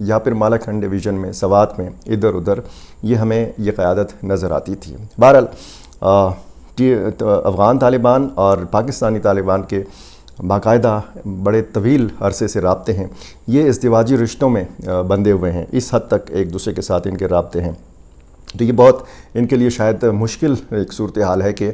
یا پھر مالاکنڈ ڈویژن میں، سوات میں، ادھر ادھر یہ ہمیں یہ قیادت نظر آتی تھی۔ بہرحال افغان طالبان اور پاکستانی طالبان کے باقاعدہ بڑے طویل عرصے سے رابطے ہیں، یہ ازدواجی رشتوں میں بندھے ہوئے ہیں، اس حد تک ایک دوسرے کے ساتھ ان کے رابطے ہیں۔ تو یہ بہت ان کے لیے شاید مشکل ایک صورتحال ہے کہ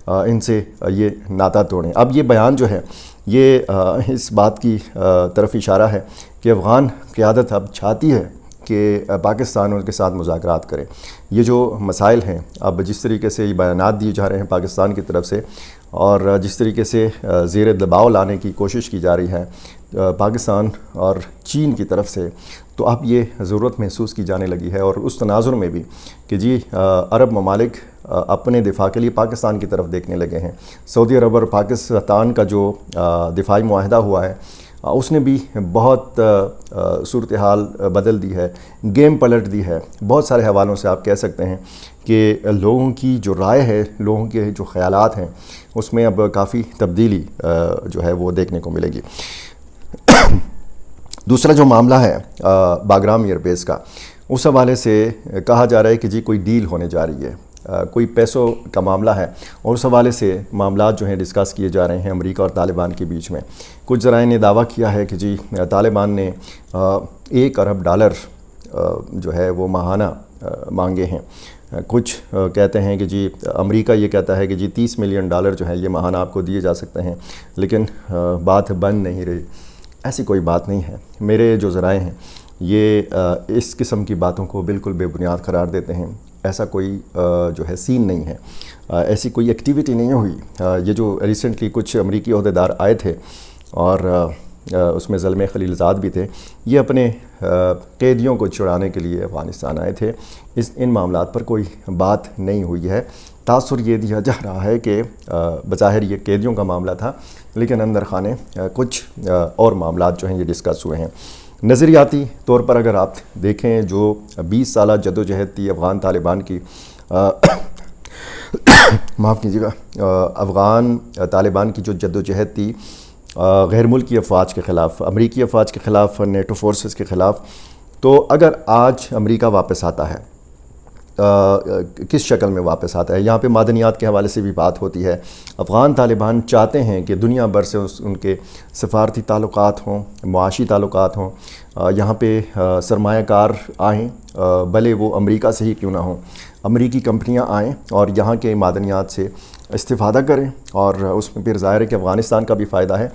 ان سے یہ ناطہ توڑیں۔ اب یہ بیان جو ہے یہ اس بات کی طرف اشارہ ہے کہ افغان قیادت اب چاہتی ہے کہ پاکستان ان کے ساتھ مذاکرات کرے۔ یہ جو مسائل ہیں، اب جس طریقے سے یہ بیانات دیے جا رہے ہیں پاکستان کی طرف سے، اور جس طریقے سے زیر دباؤ لانے کی کوشش کی جا رہی ہے پاکستان اور چین کی طرف سے، تو اب یہ ضرورت محسوس کی جانے لگی ہے، اور اس تناظر میں بھی کہ جی عرب ممالک اپنے دفاع کے لیے پاکستان کی طرف دیکھنے لگے ہیں۔ سعودی عرب اور پاکستان کا جو دفاعی معاہدہ ہوا ہے، اس نے بھی بہت صورتحال بدل دی ہے، گیم پلٹ دی ہے۔ بہت سارے حوالوں سے آپ کہہ سکتے ہیں کہ لوگوں کی جو رائے ہے، لوگوں کے جو خیالات ہیں، اس میں اب کافی تبدیلی جو ہے وہ دیکھنے کو ملے گی۔ دوسرا جو معاملہ ہے باگرام ایئر بیس کا، اس حوالے سے کہا جا رہا ہے کہ جی کوئی ڈیل ہونے جا رہی ہے، کوئی پیسوں کا معاملہ ہے، اور اس حوالے سے معاملات جو ہیں ڈسکس کیے جا رہے ہیں امریکہ اور طالبان کے بیچ میں۔ کچھ ذرائع نے دعویٰ کیا ہے کہ جی طالبان نے $1 ارب جو ہے وہ ماہانہ مانگے ہیں۔ کچھ کہتے ہیں کہ جی امریکہ یہ کہتا ہے کہ جی $30 ملین جو ہے یہ ماہانہ آپ کو دیے جا سکتے ہیں، لیکن بات بن نہیں رہی۔ ایسی کوئی بات نہیں ہے۔ میرے جو ذرائع ہیں یہ اس قسم کی باتوں کو بالکل بے بنیاد قرار دیتے ہیں۔ ایسا کوئی جو ہے سین نہیں ہے، ایسی کوئی ایکٹیویٹی نہیں ہوئی۔ یہ جو ریسنٹلی کچھ امریکی عہدیدار آئے تھے، اور اس میں زلمے خلیلزاد بھی تھے، یہ اپنے قیدیوں کو چھڑانے کے لیے افغانستان آئے تھے۔ ان معاملات پر کوئی بات نہیں ہوئی ہے۔ تاثر یہ دیا جا رہا ہے کہ بظاہر یہ قیدیوں کا معاملہ تھا، لیکن اندر خانے کچھ اور معاملات جو ہیں یہ ڈسکس ہوئے ہیں۔ نظریاتی طور پر اگر آپ دیکھیں، جو 20 سالہ جدوجہد تھی افغان طالبان کی، معاف کیجیے گا، افغان طالبان کی جو جدوجہد تھی غیر ملکی افواج کے خلاف، امریکی افواج کے خلاف، نیٹو فورسز کے خلاف، تو اگر آج امریکہ واپس آتا ہے، کس شکل میں واپس آتا ہے؟ یہاں پہ معدنیات کے حوالے سے بھی بات ہوتی ہے۔ افغان طالبان چاہتے ہیں کہ دنیا بھر سے ان کے سفارتی تعلقات ہوں، معاشی تعلقات ہوں، یہاں پہ سرمایہ کار آئیں، بھلے وہ امریکہ سے ہی کیوں نہ ہوں، امریکی کمپنیاں آئیں اور یہاں کے معدنیات سے استفادہ کریں، اور اس میں پھر ظاہر ہے کہ افغانستان کا بھی فائدہ ہے۔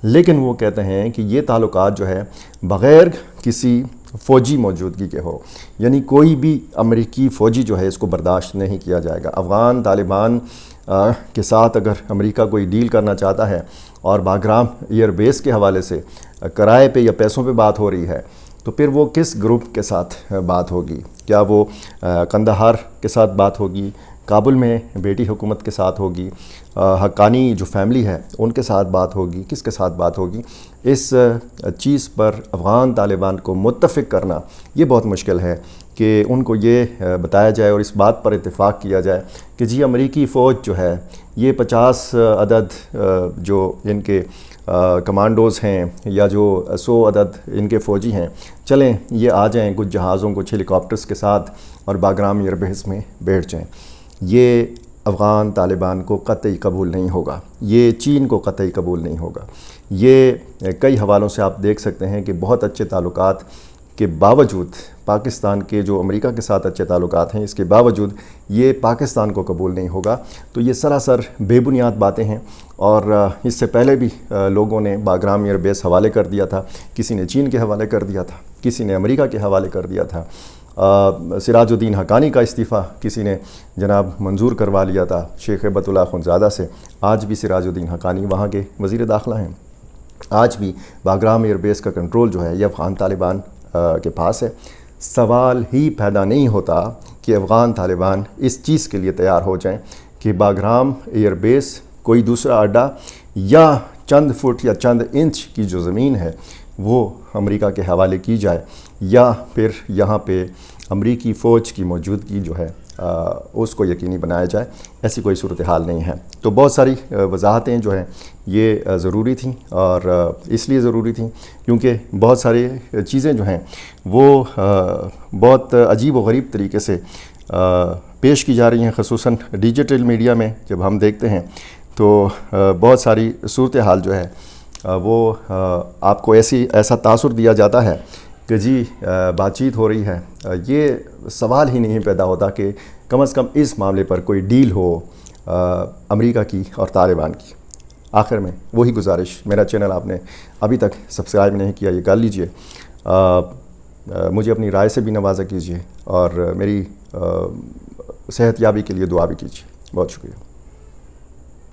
لیکن وہ کہتے ہیں کہ یہ تعلقات جو ہے بغیر کسی فوجی موجودگی کے ہو، یعنی کوئی بھی امریکی فوجی جو ہے اس کو برداشت نہیں کیا جائے گا۔ افغان طالبان کے ساتھ اگر امریکہ کوئی ڈیل کرنا چاہتا ہے، اور باگرام ایئر بیس کے حوالے سے کرائے پہ یا پیسوں پہ بات ہو رہی ہے، تو پھر وہ کس گروپ کے ساتھ بات ہوگی؟ کیا وہ قندھار کے ساتھ بات ہوگی، کابل میں بیٹی حکومت کے ساتھ ہوگی، حقانی جو فیملی ہے ان کے ساتھ بات ہوگی، کس کے ساتھ بات ہوگی؟ اس چیز پر افغان طالبان کو متفق کرنا یہ بہت مشکل ہے کہ ان کو یہ بتایا جائے اور اس بات پر اتفاق کیا جائے کہ جی امریکی فوج جو ہے یہ 50 عدد جو ان کے کمانڈوز ہیں، یا جو 100 عدد ان کے فوجی ہیں، چلیں یہ آ جائیں کچھ جہازوں کچھ ہیلی کاپٹرز کے ساتھ اور باگرام ایئر بیس میں بیٹھ جائیں۔ یہ افغان طالبان کو قطعی قبول نہیں ہوگا، یہ چین کو قطعی قبول نہیں ہوگا۔ یہ کئی حوالوں سے آپ دیکھ سکتے ہیں کہ بہت اچھے تعلقات کے باوجود، پاکستان کے جو امریکہ کے ساتھ اچھے تعلقات ہیں، اس کے باوجود یہ پاکستان کو قبول نہیں ہوگا۔ تو یہ سراسر بے بنیاد باتیں ہیں، اور اس سے پہلے بھی لوگوں نے باگرام ایئر بیس حوالے کر دیا تھا، کسی نے چین کے حوالے کر دیا تھا، کسی نے امریکہ کے حوالے کر دیا تھا۔ سراج الدین حقانی کا استعفیٰ کسی نے جناب منظور کروا لیا تھا شیخ ہیبت اللہ اخندزادہ سے۔ آج بھی سراج الدین حقانی وہاں کے وزیر داخلہ ہیں۔ آج بھی باگرام ایئر بیس کا کنٹرول جو ہے یہ افغان طالبان کے پاس ہے۔ سوال ہی پیدا نہیں ہوتا کہ افغان طالبان اس چیز کے لیے تیار ہو جائیں کہ باگرام ایئر بیس کوئی دوسرا اڈا یا چند فٹ یا چند انچ کی جو زمین ہے وہ امریکہ کے حوالے کی جائے، یا پھر یہاں پہ امریکی فوج کی موجودگی جو ہے اس کو یقینی بنایا جائے، ایسی کوئی صورتحال نہیں ہے۔ تو بہت ساری وضاحتیں جو ہیں یہ ضروری تھیں، اور اس لیے ضروری تھیں کیونکہ بہت ساری چیزیں جو ہیں وہ بہت عجیب و غریب طریقے سے پیش کی جا رہی ہیں، خصوصاً ڈیجیٹل میڈیا میں جب ہم دیکھتے ہیں تو بہت ساری صورتحال جو ہے وہ آپ کو ایسا تاثر دیا جاتا ہے کہ جی بات چیت ہو رہی ہے، یہ سوال ہی نہیں پیدا ہوتا کہ کم از کم اس معاملے پر کوئی ڈیل ہو امریکہ کی اور طالبان کی۔ آخر میں وہی گزارش، میرا چینل آپ نے ابھی تک سبسکرائب نہیں کیا، یہ کر لیجئے، مجھے اپنی رائے سے بھی نوازا کیجئے، اور میری صحت یابی کے لیے دعا بھی کیجئے۔ بہت شکریہ۔